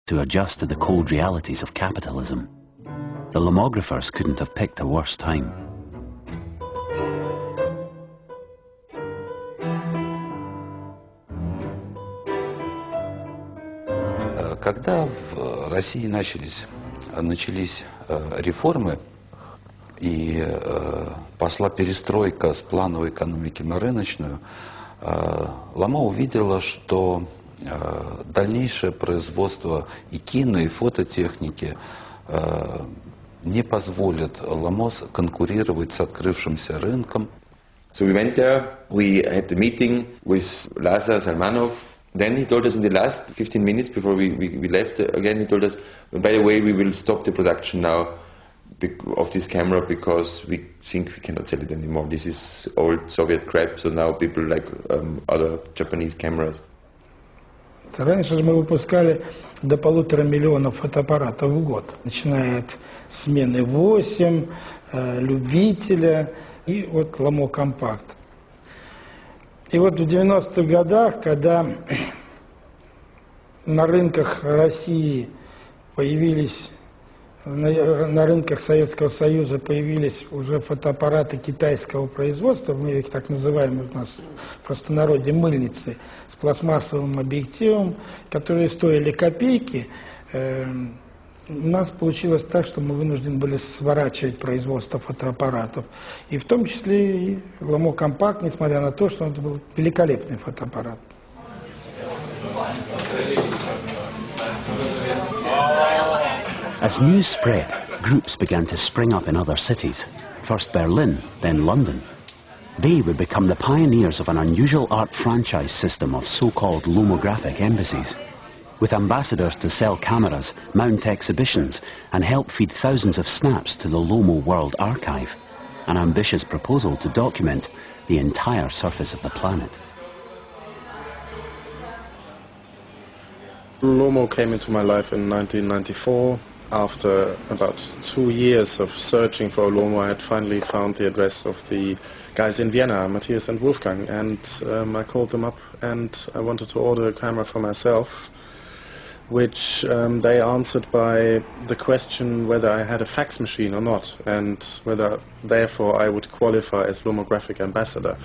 to adjust to the cold realities of capitalism. The Lomographers couldn't have picked a worse time. Когда в России начались реформы и пошла перестройка с плановой экономики на рыночную, Ломо увидела, что дальнейшее производство и кино, и фототехники не позволит Ломо конкурировать с открывшимся рынком. So we went there, we had the meeting with Lazar Salmanov. Then he told us in the last 15 minutes before we left again, he told us, by the way, we will stop the production now of this camera because we think we cannot sell it anymore. This is old Soviet crap, so now people like other Japanese cameras. Раньше же мы выпускали до 1,5 миллиона фотоаппаратов в год, начиная от смены 8, любителя и вот Lomo Kompakt. И вот в 90-х годах, когда на рынках России появились, на рынках Советского Союза появились уже фотоаппараты китайского производства, мы их так называем у нас в простонародье мыльницы, с пластмассовым объективом, которые стоили копейки, у нас получилось так, что мы вынуждены были сворачивать производство фотоаппаратов. И в том числе и Lomo Kompakt, несмотря на то, что это был великолепный фотоаппарат. As news spread, groups began to spring up in other cities, first Berlin, then London. They would become the pioneers of an unusual art franchise system of so-called lomographic embassies, with ambassadors to sell cameras, mount exhibitions, and help feed thousands of snaps to the LomoWorldArchive, an ambitious proposal to document the entire surface of the planet. Lomo came into my life in 1994. After about 2 years of searching for a Lomo, I had finally found the address of the guys in Vienna, Matthias and Wolfgang, and I called them up and I wanted to order a camera for myself, which they answered by the question whether I had a fax machine or not, and whether therefore I would qualify as Lomographic ambassador.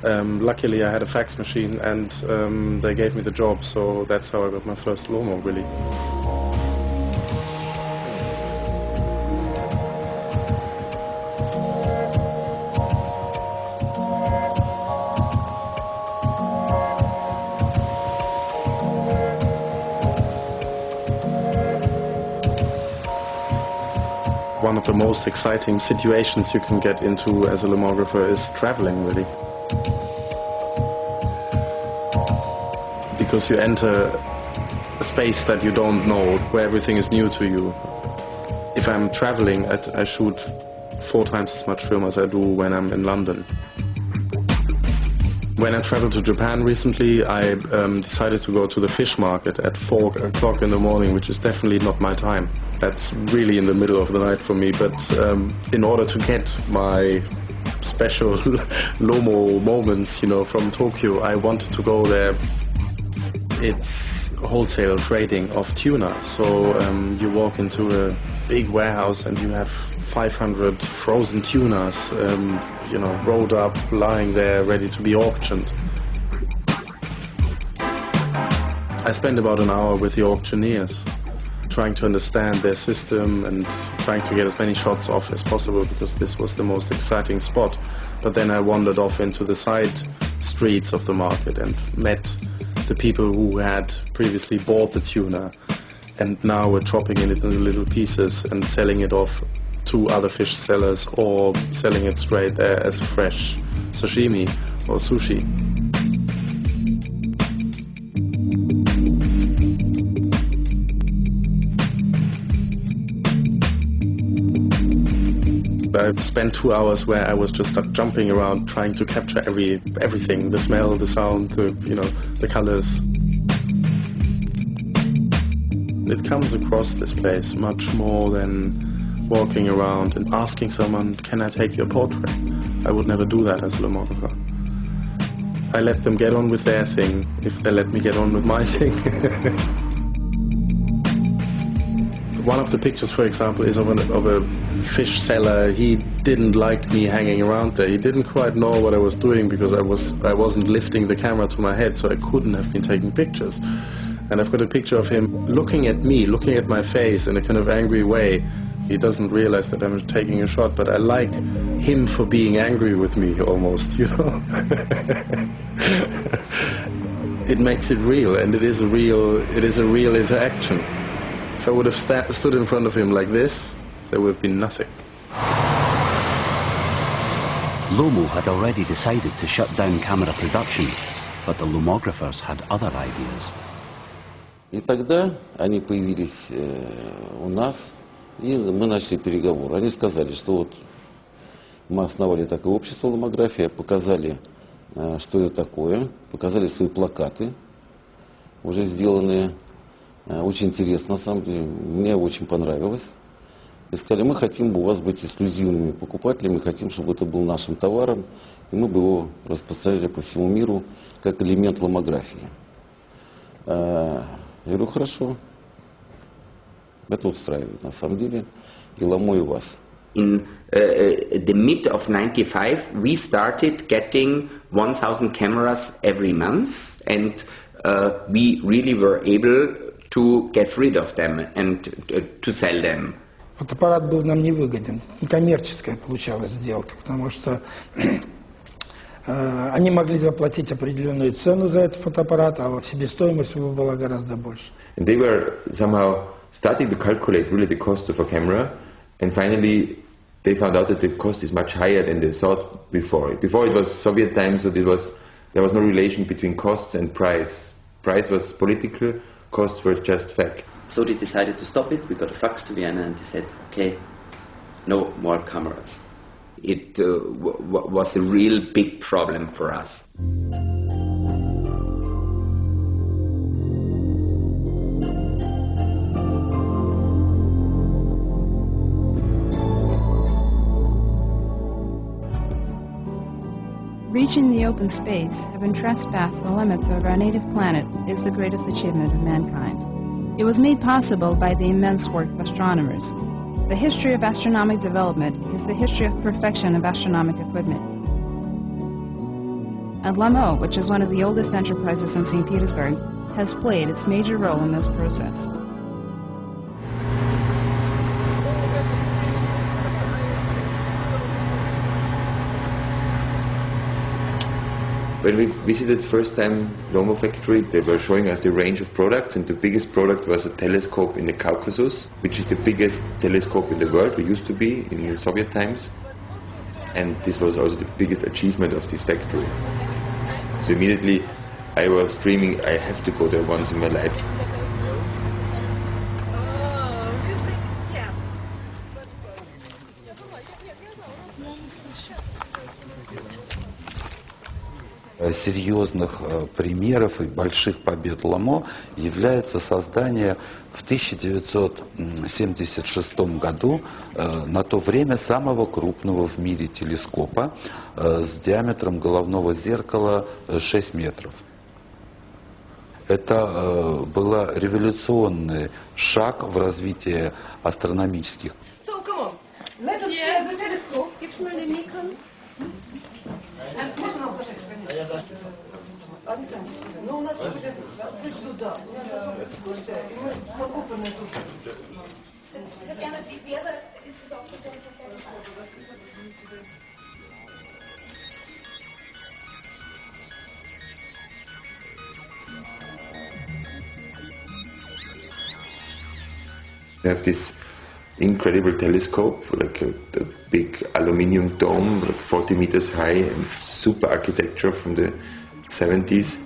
Luckily I had a fax machine and they gave me the job, so that's how I got my first Lomo, really. One of the most exciting situations you can get into as a lomographer is traveling, really. Because you enter a space that you don't know, where everything is new to you. If I'm traveling, I shoot 4 times as much film as I do when I'm in London. When I traveled to Japan recently, I decided to go to the fish market at 4 o'clock in the morning, which is definitely not my time. That's really in the middle of the night for me, but in order to get my special Lomo moments, you know, from Tokyo, I wanted to go there. It's wholesale trading of tuna, so you walk into a big warehouse and you have 500 frozen tunas, you know, rolled up, lying there, ready to be auctioned. I spent about an hour with the auctioneers, trying to understand their system and trying to get as many shots off as possible, because this was the most exciting spot. But then I wandered off into the side streets of the market and met the people who had previously bought the tuna and now were chopping it into little pieces and selling it off to other fish sellers or selling it straight there as fresh sashimi or sushi. I spent 2 hours where I was just jumping around trying to capture everything, the smell, the sound, the colors. It comes across this place much more than walking around and asking someone, can I take your portrait? I would never do that as a lomographer. I let them get on with their thing, if they let me get on with my thing. One of the pictures, for example, is of a fish seller. He didn't like me hanging around there. He didn't quite know what I was doing because I wasn't lifting the camera to my head, so I couldn't have been taking pictures. And I've got a picture of him looking at me, looking at my face in a kind of angry way. He doesn't realize that I'm taking a shot, but I like him for being angry with me almost, you know. It makes it real, and it is a real interaction. If I would have stood in front of him like this, there would have been nothing. Lomo had already decided to shut down camera production, but the Lomographers had other ideas. И тогда они появились у нас, и мы начали переговоры. Они сказали, что вот мы основали такое общество ломография, показали, что это такое, показали свои плакаты, уже сделанные. Очень интересно, на самом деле, мне очень понравилось. И сказали, мы хотим бы у вас быть эксклюзивными покупателями, хотим, чтобы это был нашим товаром, и мы бы его распространяли по всему миру как элемент ломографии. Я говорю, хорошо, это устраивает, на самом деле, и Lomo, и вас. In the mid of 95, we started getting 1,000 cameras every month, and we really were able to get rid of them and to sell them. Фотоаппарат был нам невыгоден, некоммерческая получалась сделка, потому что они могли заплатить определенную цену за этот фотоаппарат, а вот себестоимость его была гораздо больше. And they were somehow starting to calculate really the cost of a camera, and finally they found out that the cost is much higher than they thought before. Before it was Soviet times, so there was no relation between costs and price. Price was political, costs were just fact. So they decided to stop it. We got a fax to Vienna and they said, okay, no more cameras. It was a real big problem for us. Reaching the open space, having trespassed the limits of our native planet, is the greatest achievement of mankind. It was made possible by the immense work of astronomers. The history of astronomic development is the history of perfection of astronomic equipment. And Lomo, which is one of the oldest enterprises in St. Petersburg, has played its major role in this process. When we visited first time Lomo factory, they were showing us the range of products, and the biggest product was a telescope in the Caucasus, which is the biggest telescope in the world, or used to be in the Soviet times. And this was also the biggest achievement of this factory. So immediately I was dreaming, I have to go there once in my life. Серьезных примеров и больших побед Lomo является создание в 1976 году на то время самого крупного в мире телескопа с диаметром головного зеркала 6 метров. Это был революционный шаг в развитии астрономических. So, come on. Let us see the telescope. Gibst du mir den Nikon? Можно нам зажечь, конечно. Александр, ну у нас будет ключ туда. У нас особая экскурсия, и мы закупленные души. Татьяна, Вера, ist es auch so We have this incredible telescope, like a big aluminium dome, like 40 meters high, and super architecture from the 70s.